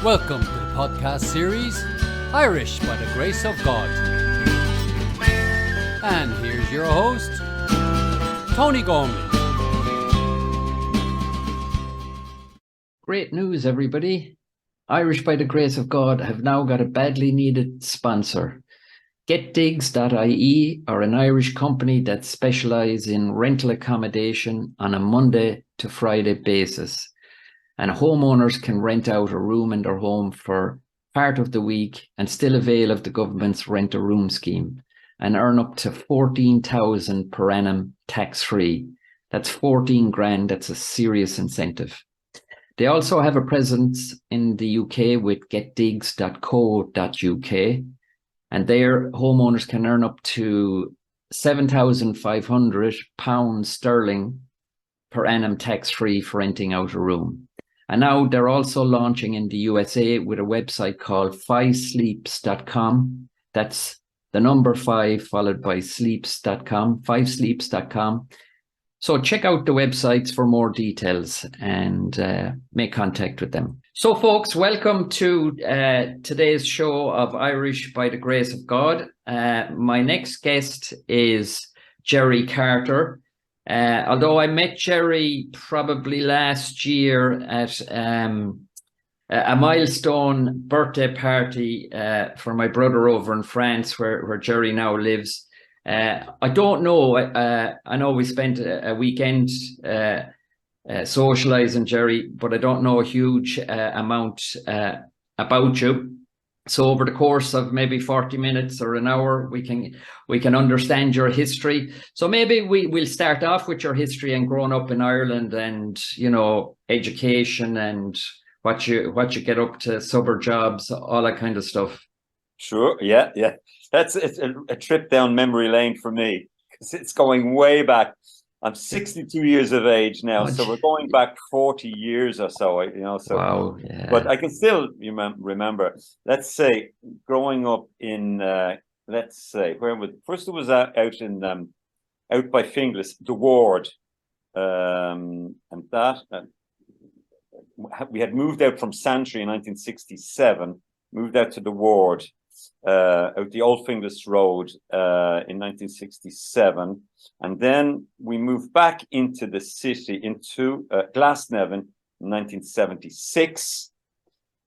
Welcome to the podcast series, Irish by the Grace of God. And here's your host, Tony Gormley. Great news, everybody. Irish by the Grace of God have now got a badly needed sponsor. GetDigs.ie are an Irish company that specialise in rental accommodation on a Monday to Friday basis. And homeowners can rent out a room in their home for part of the week and still avail of the government's rent a room scheme and earn up to 14,000 per annum tax-free. That's 14 grand. That's a serious incentive. They also have a presence in the UK with getdigs.co.uk, and their homeowners can earn up to £7,500 sterling per annum tax-free for renting out a room. And now they're also launching in the USA with a website called 5sleeps.com. That's the number 5 followed by sleeps.com, 5sleeps.com. So check out the websites for more details and make contact with them. So folks, welcome to today's show of Irish by the Grace of God. My next guest is Gerry Carter. Although I met Gerry probably last year at a milestone birthday party for my brother over in France, where Gerry now lives. I don't know. I know we spent a weekend socialising, Gerry, but I don't know a huge amount about you. So over the course of maybe 40 minutes or an hour, we can understand your history. So maybe we'll start off with your history and growing up in Ireland and, you know, education and what you get up to, summer jobs, all that kind of stuff. Sure. Yeah. It's a trip down memory lane for me because it's going way back. I'm 62 years of age now, so we're going back 40 years or so, So, wow, yeah. But I can still remember. Let's say growing up in, first it was out by Finglas, the ward, and that we had moved out from Santry in 1967, moved out to the ward. Out the Old Finglas Road in 1967, and then we moved back into the city, into Glasnevin in 1976,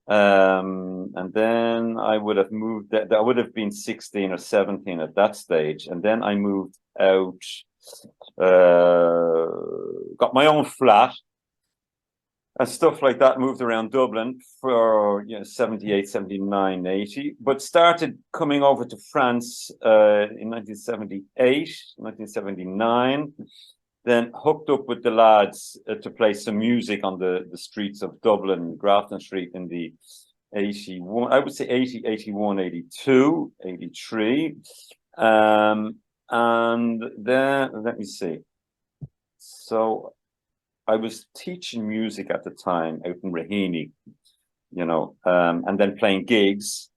and then I would have moved. I would have been 16 or 17 at that stage, and then I moved out, got my own flat. And stuff like that, moved around Dublin for 78, 79, 80, but started coming over to France in 1978, 1979, then hooked up with the lads to play some music on the streets of Dublin, Grafton Street in the 81, I would say 80, 81, 82, 83. And then, let me see. So I was teaching music at the time out in Raheny, and then playing gigs.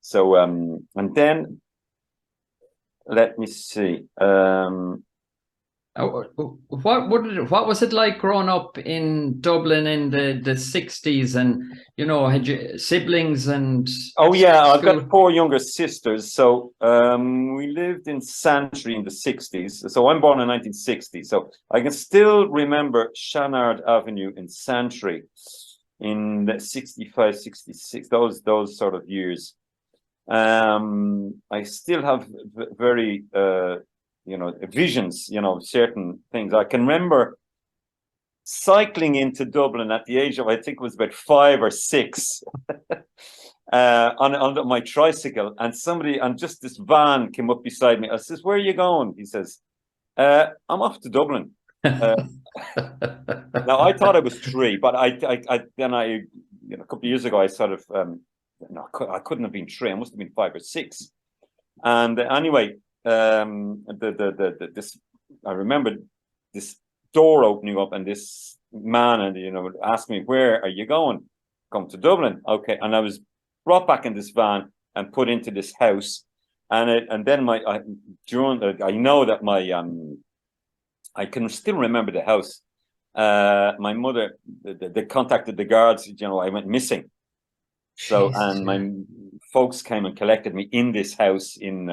So, and then, let me see. What was it like growing up in Dublin in the 60s? And, had you siblings and... Oh, yeah, I've got 4 younger sisters. So we lived in Santry in the 60s. So I'm born in 1960. So I can still remember Shanard Avenue in Santry in the 65, 66, those sort of years. I still have very... visions, certain things. I can remember cycling into Dublin at the age of, I think it was about 5 or 6, on my tricycle, and just this van came up beside me. I says, "Where are you going?" He says, "I'm off to Dublin." Now I thought I was 3, but I then a couple of years ago I sort of I couldn't have been 3. I must have been 5 or 6, and anyway. This I remember this door opening up and this man asked me, "Where are you going?" "Come to Dublin." "Okay." And I was brought back in this van and put into this house, and then I know that I can still remember the house. My mother, they contacted the guards. I went missing. So, Jesus, and my folks came and collected me in this house in,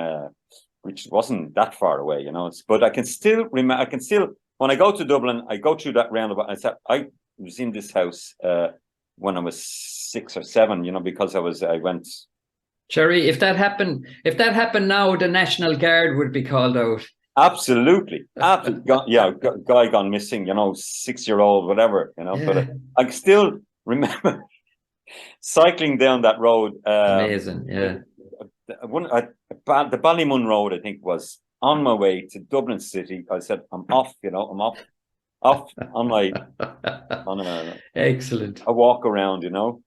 which wasn't that far away, you know. But I can still remember. I can still, when I go to Dublin, I go through that roundabout. I said I was in this house when I was 6 or 7, you know, because I went. Gerry, if that happened now, the National Guard would be called out. Absolutely, yeah, guy gone missing, you know, 6-year-old, whatever, you know. Yeah. But I still remember cycling down that road. Amazing, yeah. The Ballymun Road, I think, was on my way to Dublin City. I said, I'm off, you know, I'm off on my Excellent. a walk around, you know.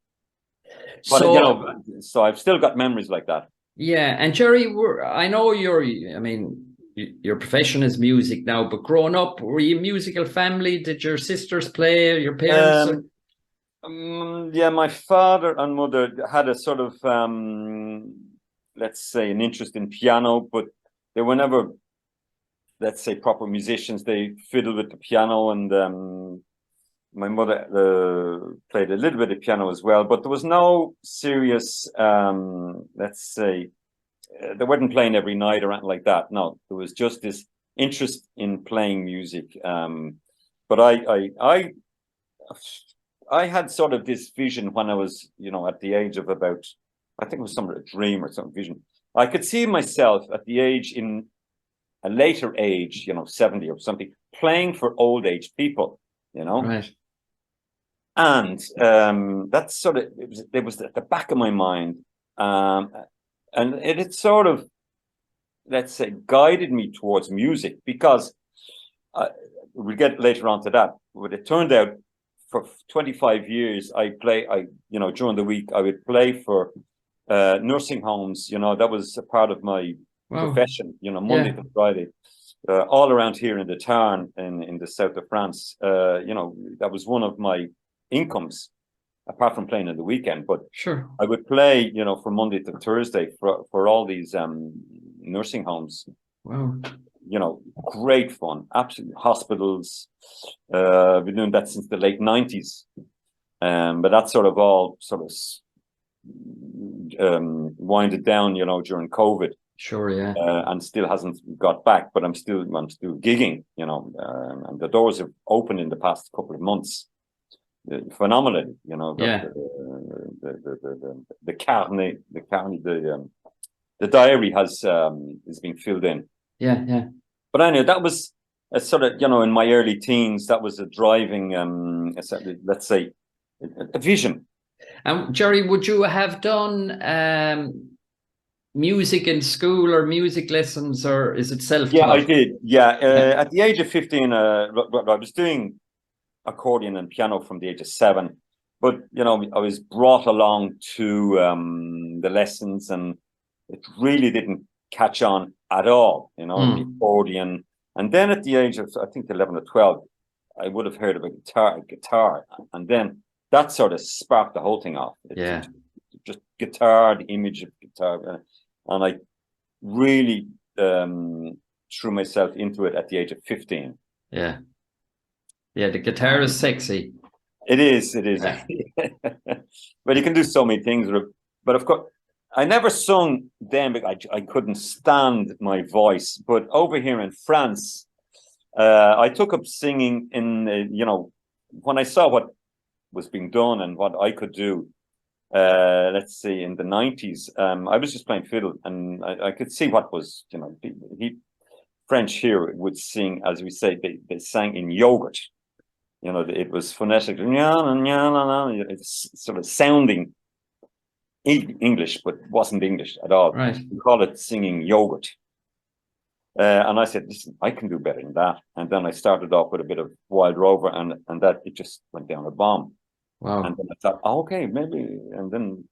But So, you know, so I've still got memories like that. Yeah, and Gerry, I know your profession is music now, but growing up, were you a musical family? Did your sisters play, your parents? Yeah, my father and mother had a sort of, let's say, an interest in piano, but they were never, let's say, proper musicians. They fiddled with the piano, and my mother played a little bit of piano as well, but there was no serious, let's say, they weren't playing every night or anything like that. No, there was just this interest in playing music. But I had sort of this vision when I was, you know, at the age of about, I think it was some dream or some vision. I could see myself at the age, in a later age, you know, 70 or something, playing for old age people, you know. Right. And that's sort of, it was at the back of my mind. And it had sort of, let's say, guided me towards music, because we'll get later on to that. But it turned out for 25 years, you know, during the week, I would play for nursing homes. You know, that was a part of my profession, you know, Monday to Friday, all around here in the Tarn, in the south of France. You know, that was one of my incomes, apart from playing on the weekend. But sure, I would play, you know, from Monday to Thursday for all these nursing homes. Wow. You know, great fun, absolutely. Hospitals. Been doing that since the late 90s. But that's sort of all sort of winded down, you know, during COVID. Sure, yeah. And still hasn't got back, but I'm still gigging, you know, and the doors have opened in the past couple of months. Phenomenally, you know. Yeah. The diary is being filled in. Yeah, yeah. But anyway, that was a sort of, you know, in my early teens, that was a driving, let's say, a vision. And Gerry, would you have done music in school or music lessons, or is it self-taught? Yeah, I did. Yeah, at the age of 15, I was doing accordion and piano from the age of 7, but you know, I was brought along to the lessons, and it really didn't catch on at all, you know. The accordion. And then at the age of, I think, 11 or 12, I would have heard of a guitar, and then that sort of sparked the whole thing off. Just guitar, the image of guitar, and I really threw myself into it at the age of 15. Yeah. Yeah, the guitar is sexy. It is. Yeah. But you can do so many things. But of course, I never sung then because I couldn't stand my voice. But over here in France, I took up singing in, you know, when I saw what was being done and what I could do, let's see, in the 90s, I was just playing fiddle, and I could see what was, you know, French here would sing, as we say, they sang in yogurt. You know, it was phonetic. It's sort of sounding English, but wasn't English at all. Right. We call it singing yogurt. And I said, listen, I can do better than that. And then I started off with a bit of Wild Rover, and that it just went down a bomb. Wow. And then I thought, oh, okay, maybe. And then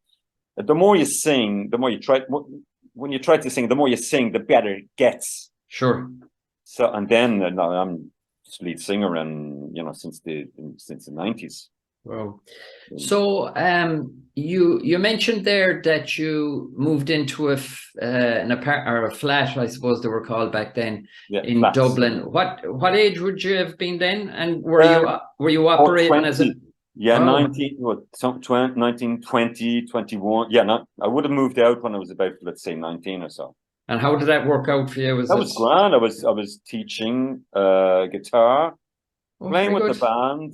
the more you sing, the more you try. When you try to sing, the more you sing, the better it gets. Sure. So, and then I'm lead singer, and you know, since the 90s. Wow. So you mentioned there that you moved into an apartment or a flat, I suppose they were called back then, in flats. Dublin. What age would you have been then? And were you operating 20, as a Yeah, Wow. 19, 20, 21. Yeah, I would have moved out when I was about, let's say, 19 or so. And how did that work out for you? That was grand. I was teaching guitar, playing very with the good. band.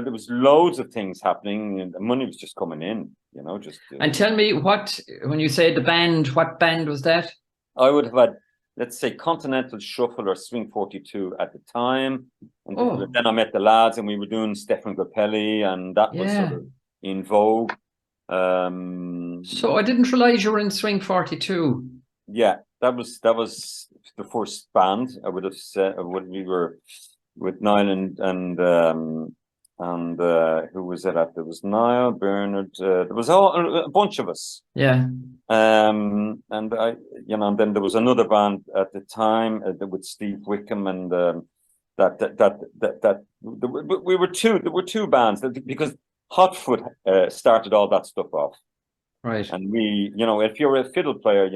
There was loads of things happening, and the money was just coming in. Just. And tell me, when you say the band, what band was that? I would have had, let's say, Continental Shuffle or Swing 42 at the time. And then I met the lads, and we were doing Stefan Grappelli, and that was sort of in vogue. So I didn't realize you were in Swing 42. Yeah, that was the first band. I would have said we were with Niall and who was it at? There was Niall, Bernard. There was a bunch of us. Yeah. And and then there was another band at the time with Steve Wickham, and we were two. There were two bands because Hotfoot started all that stuff off. Right. And we, if you're a fiddle player,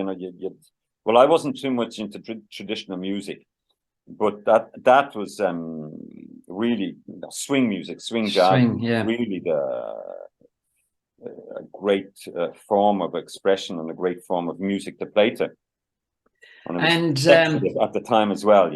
well, I wasn't too much into traditional music, but that was really swing music, swing jazz, really a great form of expression and a great form of music to play to. And at the time as well,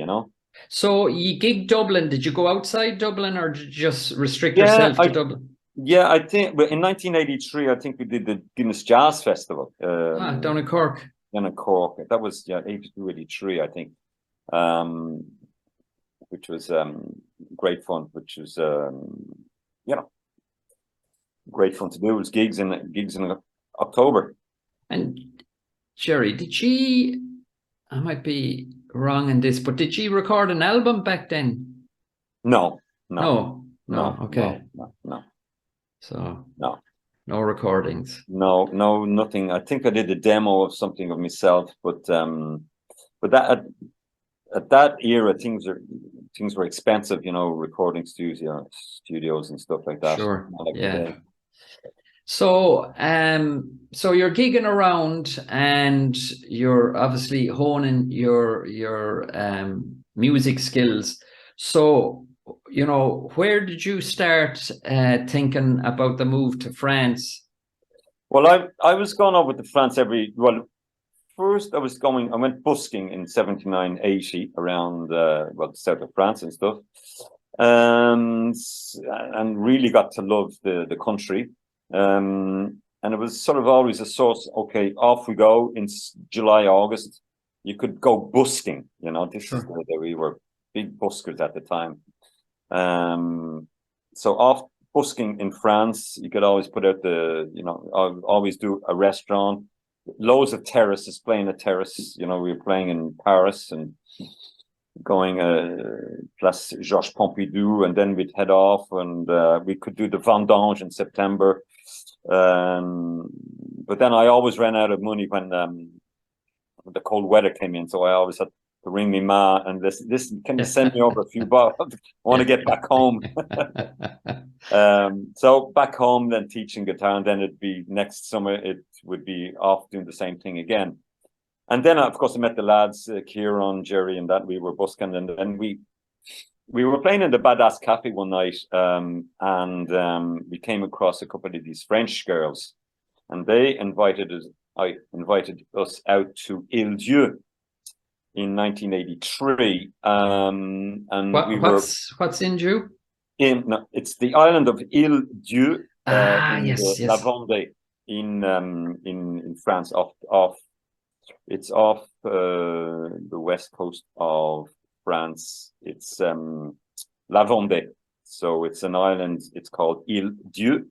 So you gigged Dublin. Did you go outside Dublin, or did you just restrict yourself to Dublin? Yeah, I think in 1983, I think we did the Guinness Jazz Festival. Down in Cork. Down in Cork. That was 82, 83, I think. Which was great fun. Which was great fun to do. It was gigs in October. And Gerry, did she? I might be wrong in this, but did she record an album back then? No. Okay. No. So no recordings. No, nothing. I think I did a demo of something of myself, but that at that era things were expensive, recording studios and stuff like that. Sure. Yeah. So you're gigging around and you're obviously honing your music skills. So where did you start thinking about the move to France? Well, I was going over to France first I went busking in 79, 80 around the south of France and stuff. And really got to love the country. And it was sort of always a source, okay, off we go in July, August. You could go busking, this is where we were big buskers at the time. So off busking in France, you could always put out always do a restaurant, loads of terraces, playing a terrace. We were playing in Paris and going Place Georges Pompidou, and then we'd head off and we could do the vendange in September. But then I always ran out of money when the cold weather came in, so I always had to ring me ma and this can you send me over a few bottles? I want to get back home. So back home, then teaching guitar, and then it'd be next summer it would be off doing the same thing again. And then of course I met the lads, Kieran, Gerry, and that we were busking, and then we were playing in the Badass Cafe one night, and we came across a couple of these French girls, and they invited us out to Il Dieu in 1983. And what's in Dieu? It's the island of Il Dieu, yes. La Vendée in France. It's off the west coast of France. It's La Vendée, so it's an island. It's called Ile Dieu.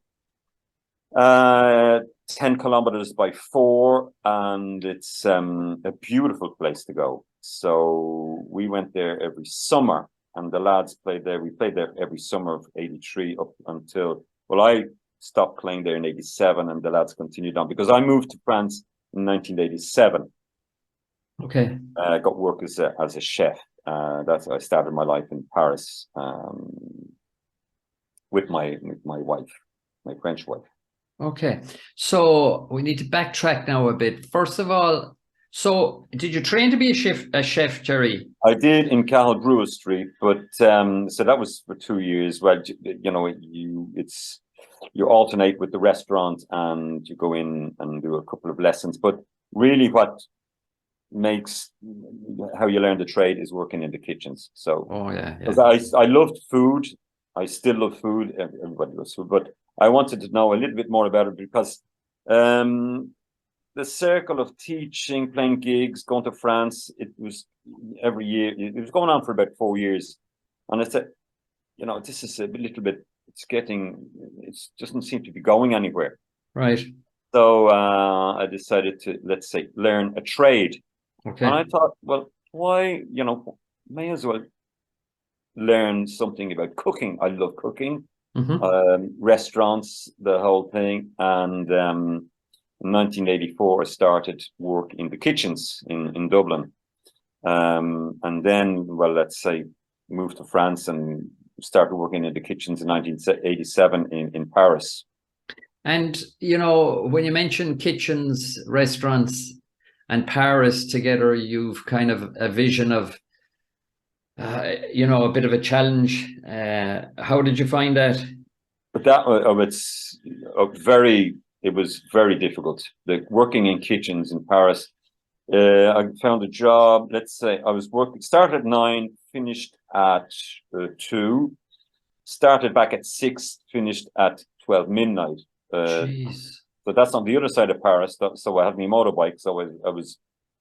10 kilometers by 4, and it's a beautiful place to go. So we went there every summer, and the lads played there. We played there every summer of 83 up until, I stopped playing there in 87, and the lads continued on because I moved to France in 1987. Okay. I got work as a chef. I started my life in Paris with my wife, my French wife. Okay, so we need to backtrack now a bit. First of all, so did you train to be a chef, Gerry? I did in Cahill Street, but so that was for 2 years. Well, it's you alternate with the restaurant and you go in and do a couple of lessons. But really what makes how you learn the trade is working in the kitchens. So Oh yeah, yeah. because I loved food. I still love food. Everybody loves food, but I wanted to know a little bit more about it because the circle of teaching, playing gigs, going to France, it was every year. It was going on for about 4 years. And I said, this is a little bit, it doesn't seem to be going anywhere. Right. So I decided to, let's say, learn a trade. Okay. And I thought, well, why, may as well learn something about cooking. I love cooking, restaurants, the whole thing. And in 1984, I started work in the kitchens in Dublin. And then, well, let's say, moved to France and started working in the kitchens in 1987 in Paris. And, when you mention kitchens, restaurants, and Paris together, you've kind of a vision of, a bit of a challenge. How did you find that? But it was very difficult. Working in kitchens in Paris. I found a job. Let's say I was started at 9, finished at 2, started back at 6, finished at 12 midnight. Jeez. So that's on the other side of Paris. So I had my motorbike. So I was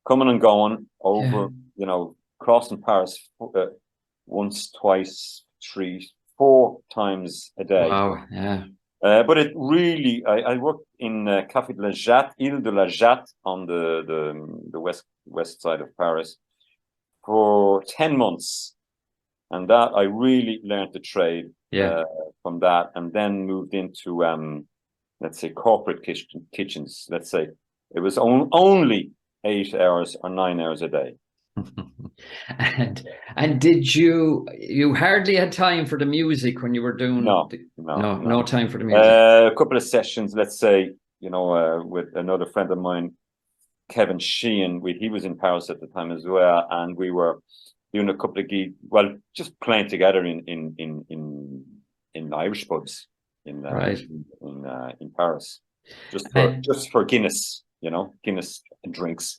coming and going over, crossing Paris once, twice, 3, 4 times a day. Wow. Yeah. But it really, I worked in Café de la Jatte, Ile de la Jatte, on the west side of Paris for 10 months. And that I really learned the trade from that, and then moved into, let's say, corporate kitchens. Let's say it was only 8 hours or 9 hours a day. And did you hardly had time for the music when you were doing no time for the music? A couple of sessions, let's say, with another friend of mine, Kevin Sheehan. He was in Paris at the time as well, and we were doing a couple of gigs, well, just playing together in Irish pubs in Paris, just for Guinness, Guinness drinks.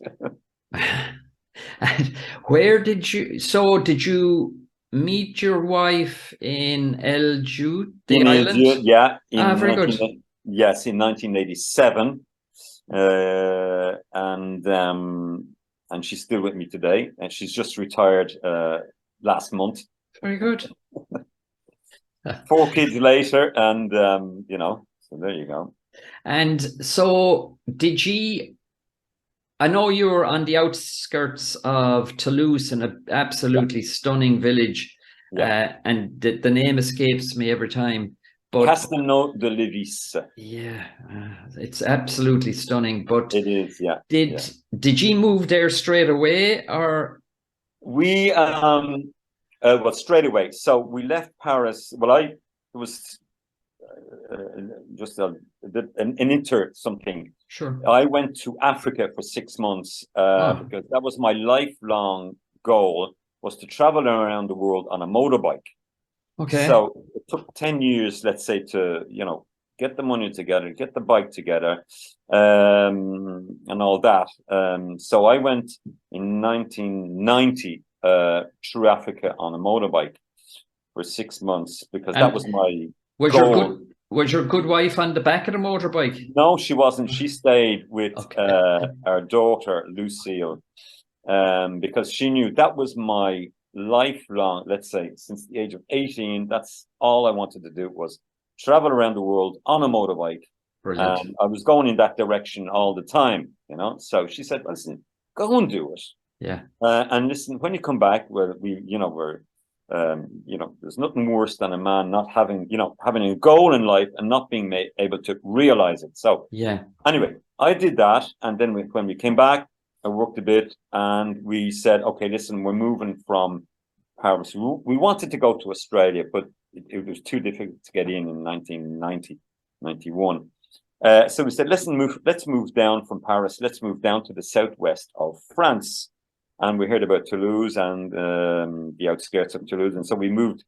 And where did you meet your wife in El Jude, the island? Yeah, very good. Yes, in 1987, and she's still with me today, and she's just retired last month. Very good. 4 kids later, and so there you go. And so I know you're on the outskirts of Toulouse in an absolutely stunning village, and the name escapes me every time. But Castelnau de Lévis. Yeah, it's absolutely stunning. But it is, yeah. Did you move there straight away, or we well, straight away? So we left Paris. Well, it was just an something. Sure. I went to Africa for 6 months because that was my lifelong goal, was to travel around the world on a motorbike. Okay. So it took 10 years, let's say, to, get the money together, get the bike together, and all that. So I went in 1990 through Africa on a motorbike for 6 months because that was my goal. Was your good wife on the back of the motorbike? No, she wasn't. She stayed with our daughter, Lucille, because she knew that was my lifelong, let's say, since the age of 18, that's all I wanted to do, was travel around the world on a motorbike. Brilliant. And I was going in that direction all the time, So she said, listen, go and do it. Yeah. And listen, when you come back, we're there's nothing worse than a man not having, having a goal in life and not being able to realize it. So anyway, I did that. And then when we came back, I worked a bit and we said, okay, listen, we're moving from Paris. We wanted to go to Australia, but it was too difficult to get in 1990, 91. So we said, let's move down from Paris. Let's move down to the southwest of France. And we heard about Toulouse and the outskirts of Toulouse. And so we moved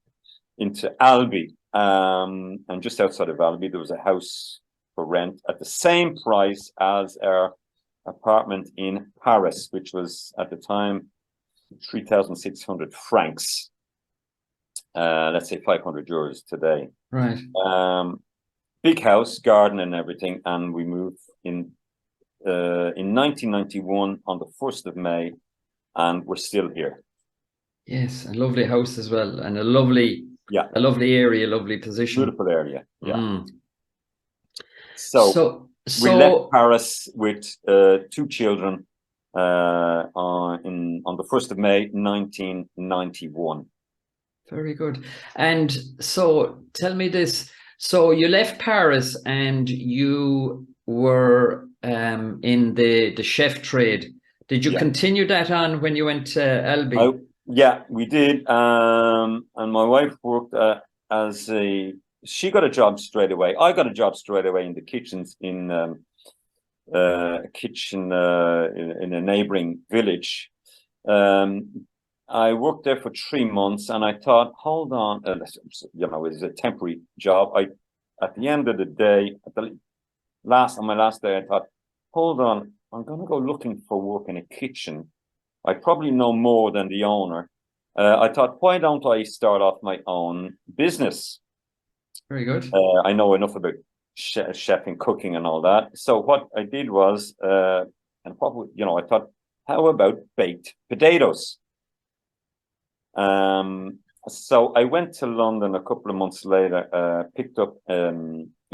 into Albi, And just outside of Valby, there was a house for rent at the same price as our apartment in Paris, which was at the time 3,600 francs. Let's say 500 euros today. Right. Big house, garden and everything. And we moved in 1991 on the 1st of May, and we're still here. Yes, a lovely house as well, and a lovely area, lovely position. Beautiful area. Yeah. Mm. So we left Paris with 2 children on the 1st of May, 1991. Very good. And so tell me this. So you left Paris and you were in the chef trade. Did you continue that on when you went to Albi? Yeah, we did. And my wife worked she got a job straight away. I got a job straight away in the kitchens in a neighboring village. I worked there for 3 months, and I thought, hold on, you know, it's a temporary job. At the end of the day, on my last day, I thought, hold on, I'm going to go looking for work in a kitchen. I probably know more than the owner. I thought, why don't I start off my own business? Very good. I know enough about chefing, cooking, and all that. So what I did was, I thought, how about baked potatoes? So I went to London a couple of months later, picked up a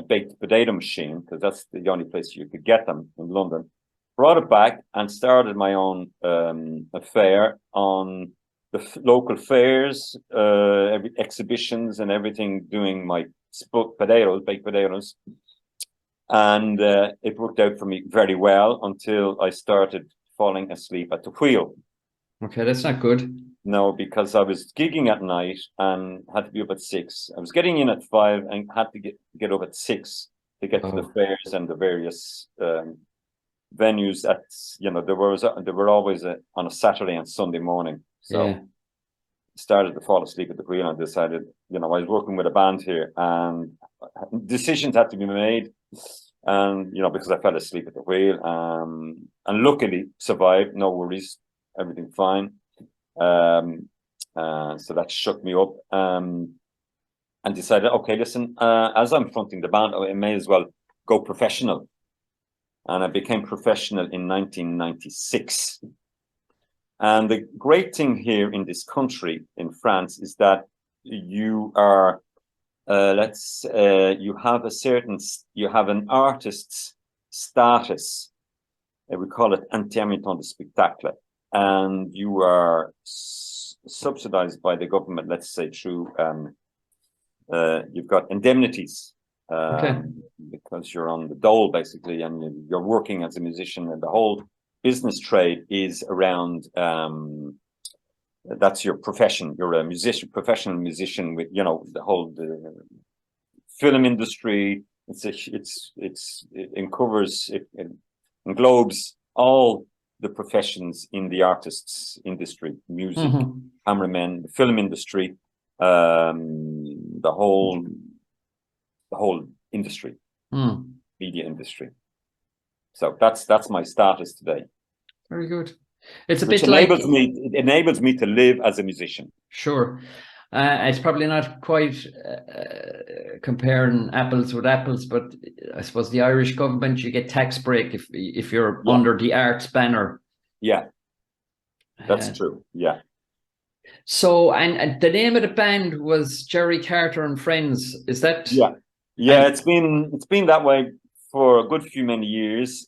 baked potato machine, because that's the only place you could get them in London. Brought it back and started my own affair on the local fairs, exhibitions and everything, doing my baked potatoes. And it worked out for me very well until I started falling asleep at the wheel. Okay, that's not good. No, because I was gigging at night and had to be up at 6. I was getting in at 5 and had to get up at 6 to get to the fairs and the various venues. There were always on a Saturday and Sunday morning. So started to fall asleep at the wheel and decided, I was working with a band here and decisions had to be made. And, because I fell asleep at the wheel, and luckily survived, no worries, everything fine. So that shook me up, and decided, okay, listen, as I'm fronting the band, I may as well go professional. And I became professional in 1996. And the great thing here in this country, in France, is that you are, you have an artist's status. We call it intermittent de spectacle. And you are subsidized by the government, let's say, through, you've got indemnities, because you're on the dole, basically, and you're working as a musician, and the whole business trade is around, that's your profession. You're a musician, professional musician with, the whole film industry. It englobes all the professions in the artists industry, music, cameramen, the film industry, the whole industry, media industry. So that's my status today. Very good. It's a Which bit it enables me to live as a musician. Sure. It's probably not quite comparing apples with apples, but I suppose the Irish government, you get tax break if you're under the arts banner. Yeah, that's true. Yeah. So, and the name of the band was Gerry Carter and Friends. Is that? Yeah. It's been that way for a good few many years.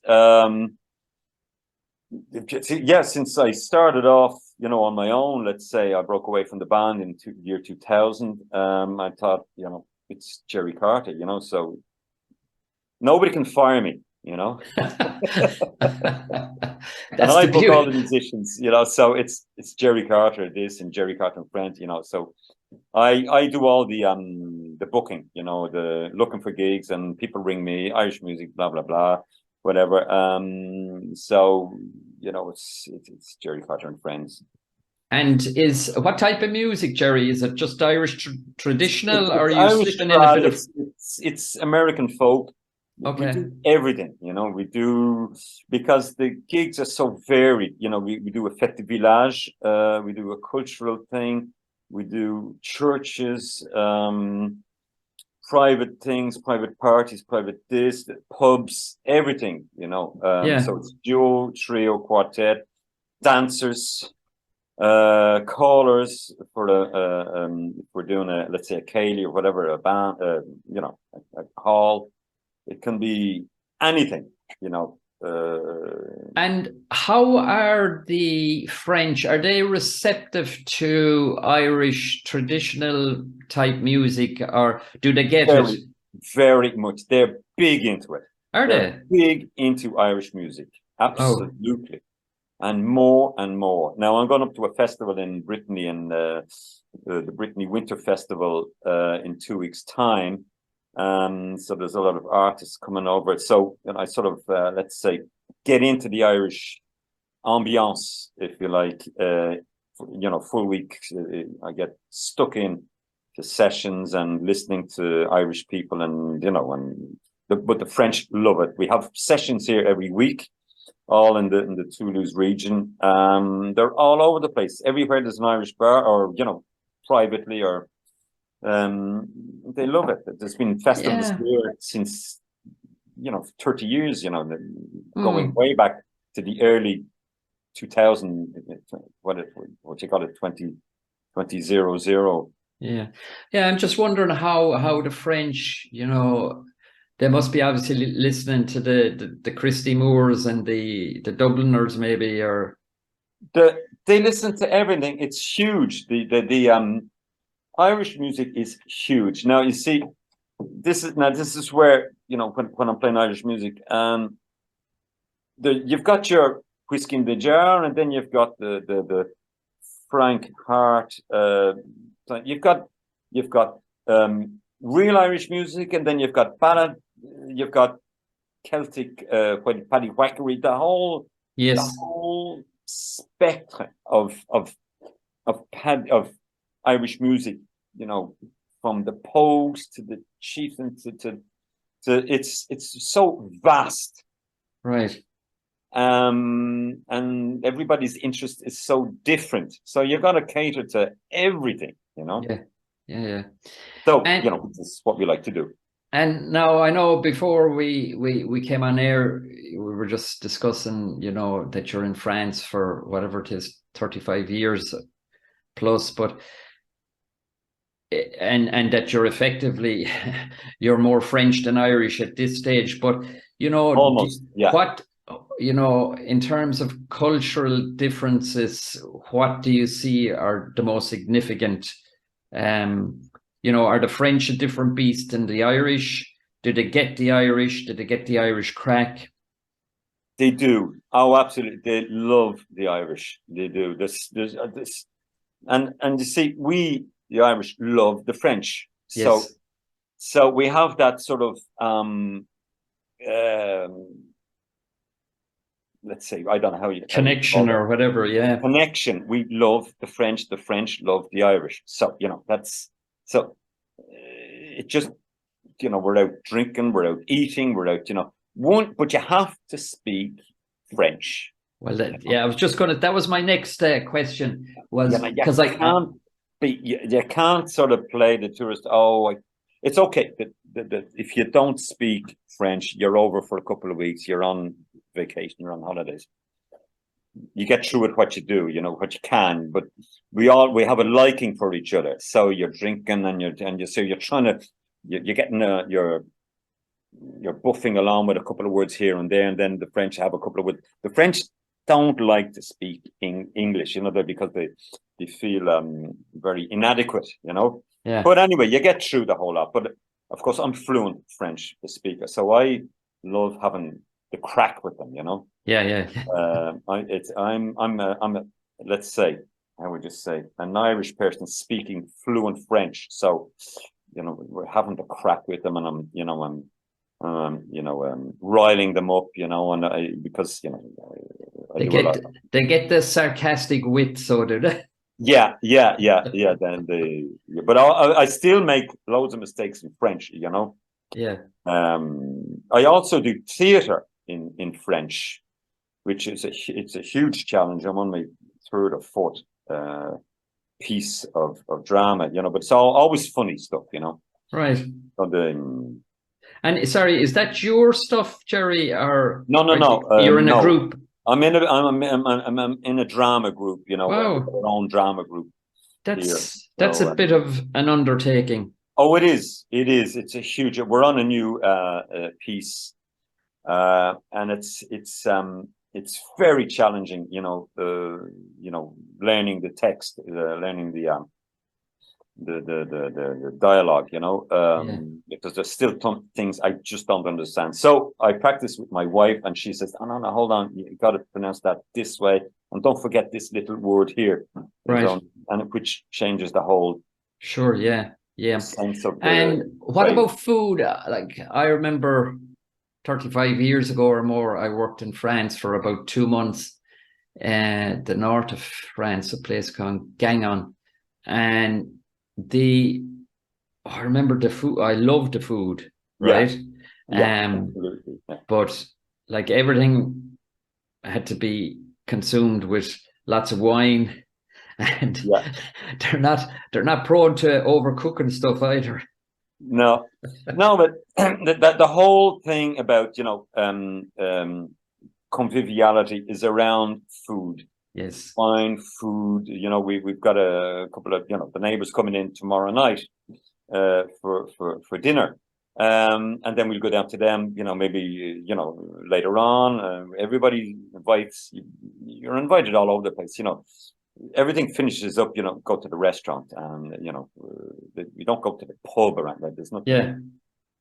Since I started off, on my own, let's say I broke away from the band in year 2000. I thought, it's Gerry Carter, so nobody can fire me, That's and I book all the musicians, so it's Gerry Carter this and Gerry Carter and Friends, so I do all the booking, the looking for gigs, and people ring me, Irish music, blah blah blah, whatever. So it's Gerry Carter and Friends. And what type of music, Gerry? Is it just Irish traditional, or are It's you Irish slipping in a trad, bit of? it's American folk. We Okay. do everything, you know, we do, because the gigs are so varied, you know, we do a fête de village, we do a cultural thing, we do churches, private things, private parties, private this, pubs, everything, you know. Yeah. So it's duo, trio, quartet, dancers, callers for if we're doing let's say a Cayley or whatever, a band, you know, a hall. It can be anything, you know. And how are the French? Are they receptive to Irish traditional type music, or do they get it? Very, very much. They're big into it. Are They're they? big into Irish music. Oh, Absolutely. And more and more. Now I'm going up to a festival in Brittany, and the Brittany Winter Festival in 2 weeks' time. So there's a lot of artists coming over. So I sort of let's say get into the Irish ambiance, if you like. You know, full week. I get stuck in to sessions and listening to Irish people, and you know, but the French love it. We have sessions here every week, all in the Toulouse region. They're all over the place. Everywhere there's an Irish bar, or you know, privately, or they love it. There's been festivals here since, you know, 30 years, you know, going way back to the early 2000, what you call it, 2000. yeah. I'm just wondering how the French, you know, they must be obviously listening to the Christy Moores and the Dubliners, maybe, or they listen to everything. It's huge. The Irish music is huge. Now you see, this is where, you know, when I'm playing Irish music, you've got your whiskey in the jar, and then you've got the Frank Hart. You've got real Irish music, and then you've got ballad. You've got Celtic, Paddy Whackery. The whole spectrum of Irish music. You know, from the Pogues to the Chieftains to it's so vast, right? And everybody's interest is so different. So you've got to cater to everything, you know. Yeah. So you know, this is what we like to do. And now I know before we came on air, we were just discussing, you know, that you're in France for whatever it is, 35 years plus, but and that you're effectively you're more French than Irish at this stage. But you know, almost, what, you know, in terms of cultural differences, what do you see are the most significant? You know, are the French a different beast than the Irish? Do they get the Irish? Do they get the Irish crack? They do. Oh, absolutely. They love the Irish. They do. There's and you see, the Irish love the French. Yes. So we have that sort of let's say, I don't know how you connection or whatever. Yeah. Connection. We love the French love the Irish. So, you know, it just, you know, we're out drinking, we're out eating, we're out, you know, but you have to speak French. Well, I was just that was my next question, was because you can't sort of play the tourist. It's okay that if you don't speak French, you're over for a couple of weeks, you're on vacation, you're on holidays. You get through it what you do, you know, what you can, but we have a liking for each other. So you're drinking and you're trying to, you're getting you're buffing along with a couple of words here and there, and then the French have a couple of words. The French don't like to speak in English, you know, because they feel very inadequate, you know. Yeah. But anyway, you get through the whole lot. But of course, I'm fluent French speaker, so I love having the crack with them, you know. Yeah. I'm a let's say, I would just say, an Irish person speaking fluent French. So, you know, we're having the crack with them, and I'm riling them up, you know, and because, you know, they get the sarcastic wit, so do they? But I still make loads of mistakes in French, you know. Yeah. I also do theatre in French, which is it's a huge challenge. I'm on my third or fourth piece of drama, you know, but it's always funny stuff, you know. Right. So and sorry, is that your stuff, Gerry, or no, you're in a no. group? I'm in a drama group, you know, Wow. our own drama group. That's So, a bit of an undertaking. Oh, it is. It is. It's a huge. We're on a new piece, and it's very challenging. You know, learning the text, learning the dialogue. You know, because there's still things I just don't understand. So I practice with my wife, and she says, "Oh no, hold on, you got to pronounce that this way, and don't forget this little word here." Right. And which changes the whole. Sure. Yeah. Yeah. Sense of and what about food? Like, I remember 35 years ago or more, I worked in France for about 2 months, the north of France, a place called Gangon. And I remember the food. I loved the food, right? Absolutely. Yeah. But like, everything had to be consumed with lots of wine. And they're not prone to overcooking stuff either. No, but the whole thing about, you know, conviviality is around food. Yes. Fine food. You know, we've got a couple of, you know, the neighbors coming in tomorrow night for dinner. And then we'll go down to them, you know, maybe, you know, later on. Everybody invites, you're invited all over the place, you know. Everything finishes up, you know, go to the restaurant, and, you know, we don't go to the pub around that. There's nothing. Yeah.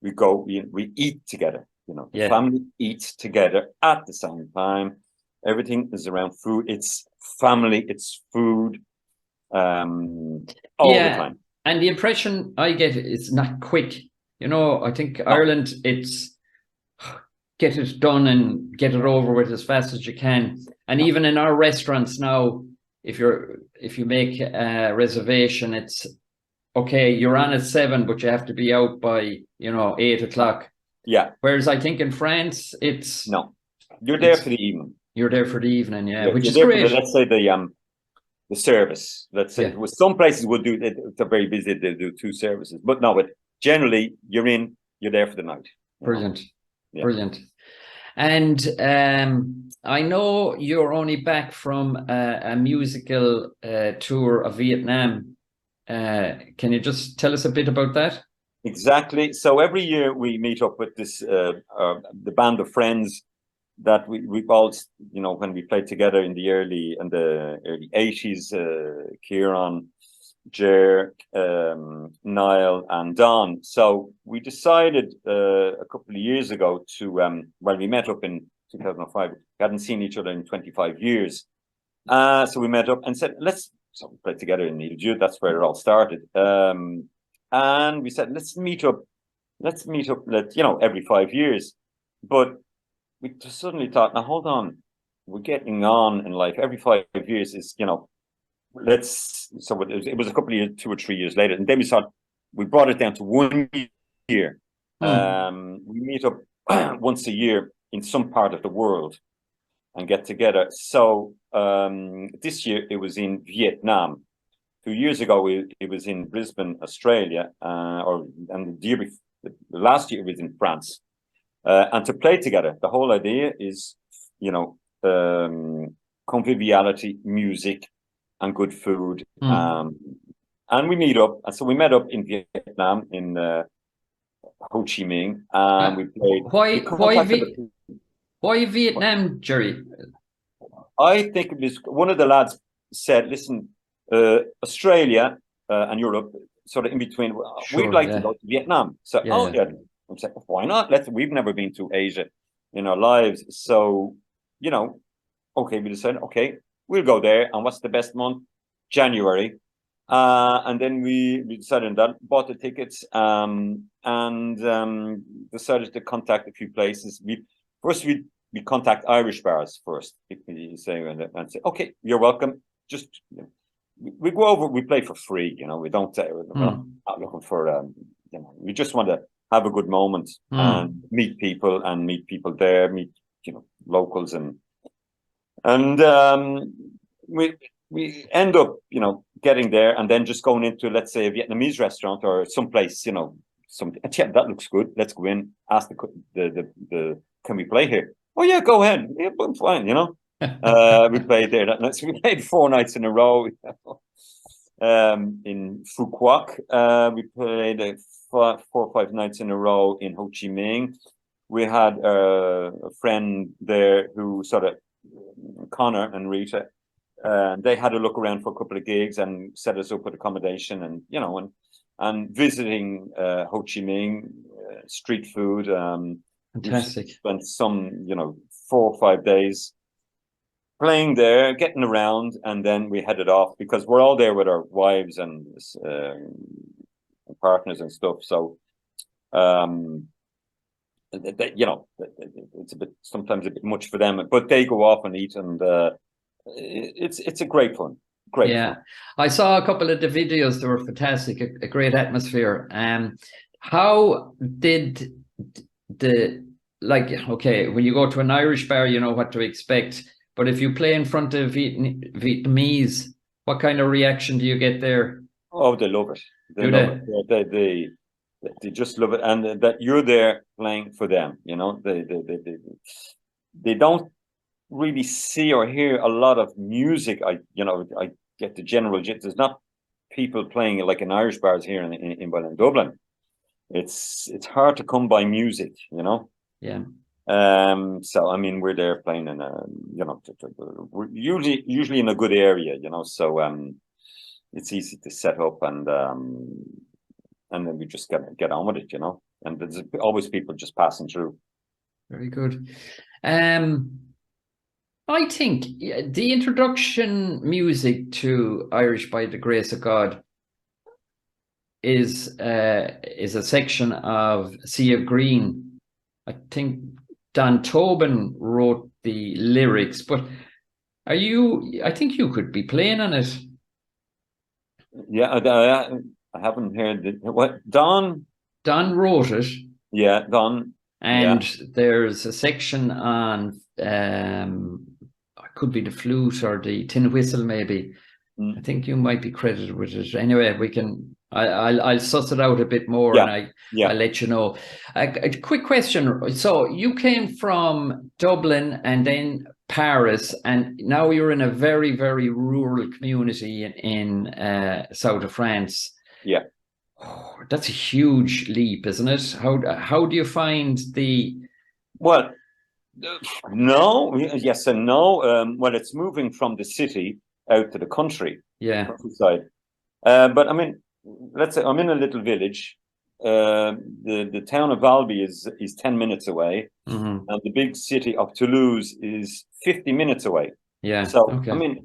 We go, we eat together, you know, the family eats together at the same time. Everything is around food. It's family, it's food, all the time. And the impression I get is not quick. You know, I think Ireland, it's get it done and get it over with as fast as you can. And even in our restaurants now, if you make a reservation, it's okay, you're on at 7, but you have to be out by, you know, 8 o'clock. Yeah. Whereas I think in France, it's you're there for the evening. You're there for the evening, which is great. Let's say the service. Let's say some places would do. They're very busy. They do 2 services, but generally you're there for the night. Brilliant. Brilliant. And I know you're only back from a musical tour of Vietnam. Can you just tell us a bit about that? Exactly. So every year we meet up with this the band of friends that we've all, you know, when we played together in the early 80s, Kieran, Ger, Niall and Don. So we decided a couple of years ago to, we met up in 2005. We hadn't seen each other in 25 years. So we met up and said, so we played together in Neil Jude. That's where it all started. And we said, let's meet up, you know, every 5 years. But we just suddenly thought, now hold on, we're getting on in life. Every 5 years is, you know, so it was a couple of years, 2 or 3 years later. And then we brought it down to 1 year. We meet up once a year in some part of the world and get together. So this year it was in Vietnam. 2 years ago it was in Brisbane, Australia, and the year before, last year it was in France. And to play together, the whole idea is, you know, conviviality, music, and good food. And we meet up. And so we met up in Vietnam, in Ho Chi Minh, and we played. Why Vietnam, Gerry? I think it was one of the lads said, listen, Australia and Europe, sort of in between, we'd like to go to Vietnam. So, I'm saying, why not? We've never been to Asia in our lives. So, you know, okay, we decided, okay, we'll go there. And what's the best month? January. And then we decided on that, bought the tickets, and decided to contact a few places. We contact Irish bars first. You say, and say, okay, you're welcome. Just we go over, we play for free, you know, we don't, we're not looking for, you know, we just want to have a good moment and meet people there, meet, you know, locals and we end up, you know, getting there and then just going into, let's say, a Vietnamese restaurant or someplace, you know, yeah, that looks good. Let's go in, ask the can we play here? Oh yeah, go ahead. Yeah, I'm fine, you know. We played there that night. So we played 4 nights in a row. In Phu Quoc, we played 4 or 5 nights in a row in Ho Chi Minh. We had a friend there who sort of, Connor and Rita, they had a look around for a couple of gigs and set us up with accommodation and, you know, and visiting Ho Chi Minh, street food. Fantastic. Spent some, you know, 4 or 5 days playing there, getting around, and then we headed off because we're all there with our wives and partners and stuff. So, you know, it's sometimes a bit much for them, but they go off and eat, and it's a great fun. Great. Yeah, fun. I saw a couple of the videos. They were fantastic. A great atmosphere. How did okay, when you go to an Irish bar, you know what to expect. But if you play in front of Vietnamese, what kind of reaction do you get there? Oh, they love it. They love it. They just love it, and that you're there playing for them. You know, they don't really see or hear a lot of music. I get the general gist. There's not people playing like in Irish bars here in Dublin. It's hard to come by music, you know. Yeah. So I mean, we're there playing in a, you know, we're usually in a good area, you know. So it's easy to set up and then we just get on with it, you know. And there's always people just passing through. Very good. I think the introduction music to Irish by the Grace of God is a section of Sea of Green. I think Dan Tobin wrote the lyrics, but I think you could be playing on it. Yeah, I haven't heard it. What, Don? Don wrote it. Yeah, Don. And there's a section on could be the flute or the tin whistle, maybe. I think you might be credited with it. Anyway, we can. I'll suss it out a bit more, and I'll let you know. A quick question. So you came from Dublin and then Paris, and now you're in a very, very rural community in south of France. Yeah. Oh, that's a huge leap, isn't it? How do you find the? Well, no, yes and no. Well, it's moving from the city out to the country. Yeah. Countryside. But I mean, let's say I'm in a little village. The town of Valby is 10 minutes away, and the big city of Toulouse is 50 minutes away. Yeah. So okay. I mean,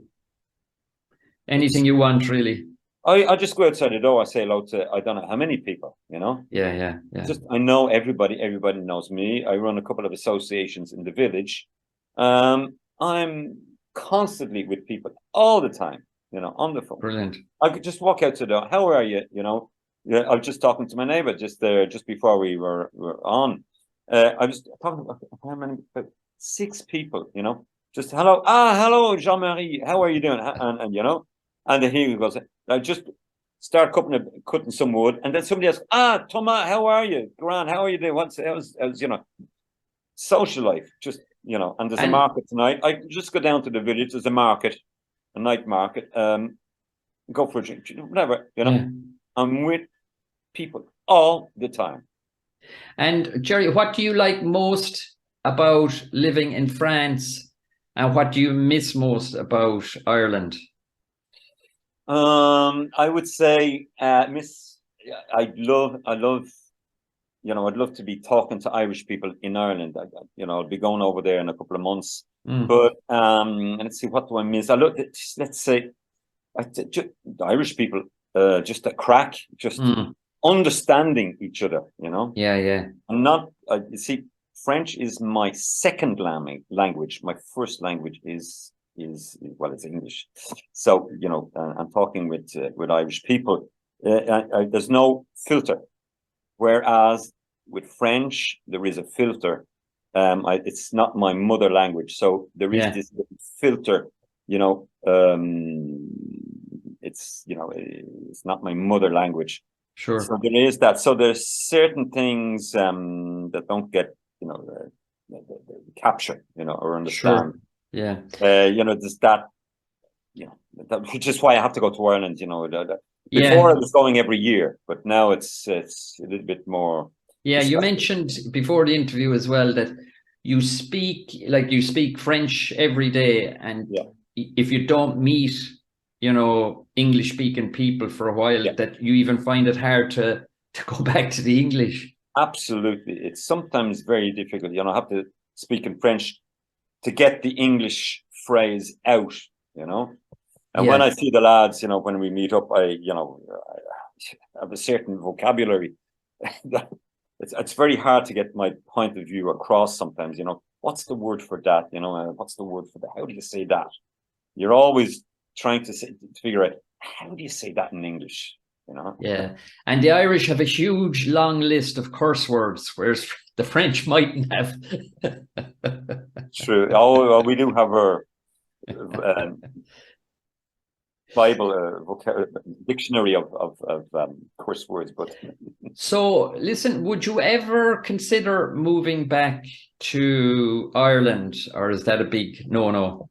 anything you want, really. I just go outside the door. I say hello to I don't know how many people. You know. Yeah. Just I know everybody. Everybody knows me. I run a couple of associations in the village. I'm constantly with people all the time. You know, on the phone. Brilliant. I could just walk out to the door. How are you? You know. Yeah, I was just talking to my neighbor just before we were on. I was talking about how many? About 6 people. You know, just hello. Hello, Jean-Marie. How are you doing? And you know, and then he goes. I just start cutting some wood, and then somebody else. Thomas, how are you? Grant, how are you doing? What's you know, social life. Just you know, and there's a market tonight. I just go down to the village. There's a market, a night market. Go for a drink, whatever. You know, I'm with people all the time. And Gerry, what do you like most about living in France, and what do you miss most about Ireland? I would say, I love, you know, I'd love to be talking to Irish people in Ireland. You know, I'll be going over there in a couple of months. But let's see, what do I miss? Let's say, the Irish people, just a crack, just understanding each other. You know. Yeah. I'm not. You see, French is my second language. My first language is well, it's English. So, you know, I'm talking with Irish people. There's no filter, whereas with French there is a filter. It's not my mother language, so there is this filter. You know, it's not my mother language. Sure. So there is that. So there's certain things that don't get, you know, capture, you know, or understand. Sure. Yeah. You know, there's that. You know, which is why I have to go to Ireland. You know, before I was going every year, but now it's a little bit more. Yeah, you mentioned before the interview as well that you speak French every day, and if you don't meet, you know, English speaking people for a while, that you even find it hard to go back to the English. Absolutely, it's sometimes very difficult. You know, I have to speak in French to get the English phrase out. You know, and when I see the lads, you know, when we meet up, I have a certain vocabulary. It's very hard to get my point of view across sometimes, you know. What's the word for that? You know, what's the word for that? How do you say that? You're always trying to figure out, how do you say that in English? You know? Yeah. And the Irish have a huge, long list of curse words, whereas the French mightn't have. True. Oh, well, we do have our Bible dictionary of curse words, but so listen, would you ever consider moving back to Ireland, or is that a big no?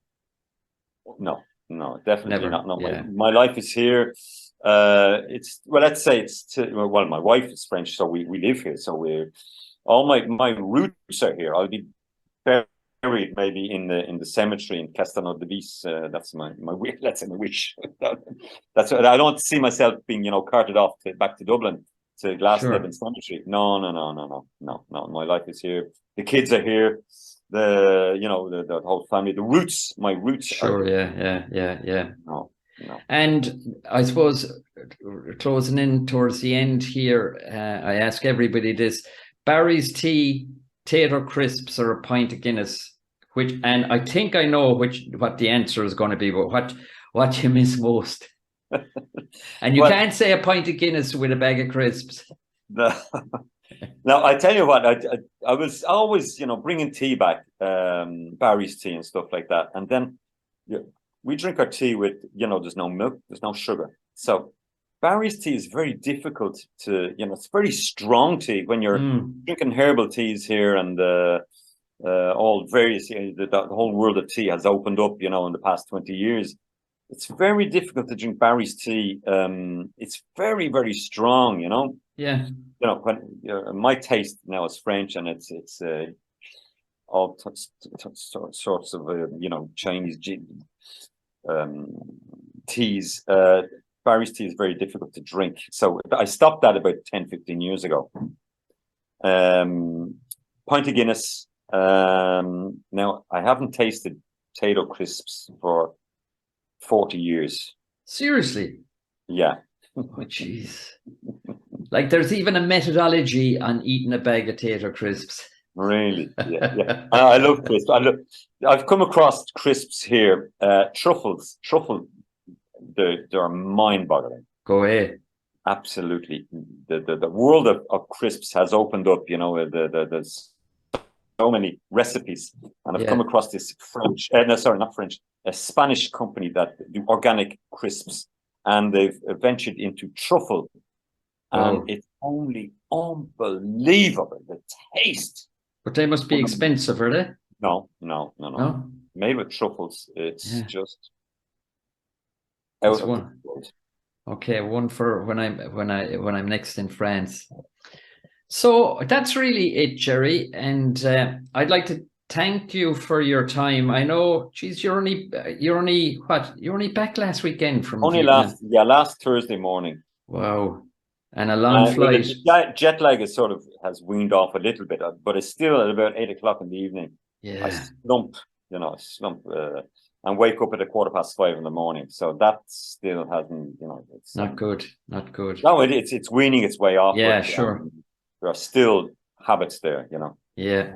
No, definitely Never. not. No, my life is here. It's, well, let's say well, my wife is French, so we live here, so we're all my roots are here. I'll be buried maybe in the cemetery in Castelnau-de-Vis. That's my wish. That's my wish. That's what, I don't see myself being, you know, carted off back to Dublin to Glasnevin Cemetery. No. My life is here. The kids are here. The whole family. The roots. My roots. Sure. Are here. Yeah. No. And I suppose closing in towards the end here, I ask everybody this: Barry's tea, tater crisps, or a pint of Guinness? And I think I know what the answer is going to be, but what you miss most? And you can't say a pint of Guinness with a bag of crisps. Now, I tell you what, I was always, you know, bringing tea back, Barry's tea and stuff like that, and then we drink our tea with, you know, there's no milk, there's no sugar, so Barry's tea is very difficult to, you know, it's very strong tea when you're drinking herbal teas here, and all various, the whole world of tea has opened up, you know, in the past 20 years. It's very difficult to drink Barry's tea. It's very, very strong, you know. Yeah. You know, when my taste now is French, and it's all sorts of you know, Chinese teas. Barry's tea is very difficult to drink, so I stopped that about 10-15 years ago. Pint of Guinness. Now, I haven't tasted potato crisps for 40 years. Seriously? Yeah. Oh, jeez. Like, there's even a methodology on eating a bag of tater crisps. Really? Yeah. I love crisps. I've come across crisps here. Truffle. They're mind-boggling. Go ahead. Absolutely. The world of crisps has opened up. You know, there's so many recipes, and I've come across this a Spanish company that do organic crisps, and they've ventured into truffle, and it's only unbelievable, the taste. But they must be expensive, are they? No. Made with truffles, it's just out of the world. Okay, one for when I'm next in France. So that's really it, Gerry, and I'd like to thank you for your time. I know, geez, you're only back last weekend from last Thursday morning. Wow, and a long flight. Jet lag has weaned off a little bit, but it's still at about 8 o'clock in the evening. Yeah, I slump, and wake up at 5:15 in the morning. So that still hasn't, it's not good. No, it's weaning its way off. Yeah, but, sure. There are still habits there, Yeah.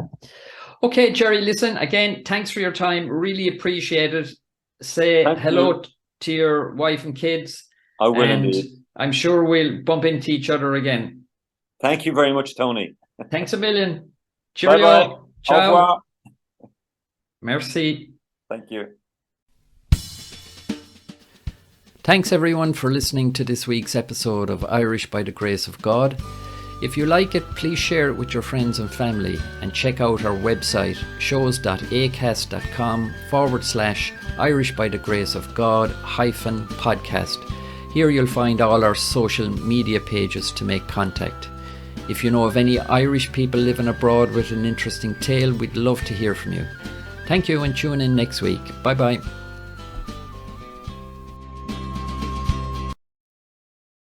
Okay, Gerry, listen, again, thanks for your time. Really appreciate it. say Thank hello you. to your wife and kids. I will and indeed. I'm sure we'll bump into each other again. Thank you very much, Tony. Thanks a million. Bye-bye. Cheerio. Au Ciao. revoir. Merci. Thank you. Thanks everyone for listening to this week's episode of Irish by the Grace of God. If you like it, please share it with your friends and family, and check out our website shows.acast.com/Irish by the Grace of God -podcast. Here you'll find all our social media pages to make contact. If you know of any Irish people living abroad with an interesting tale, we'd love to hear from you. Thank you and tune in next week. Bye bye.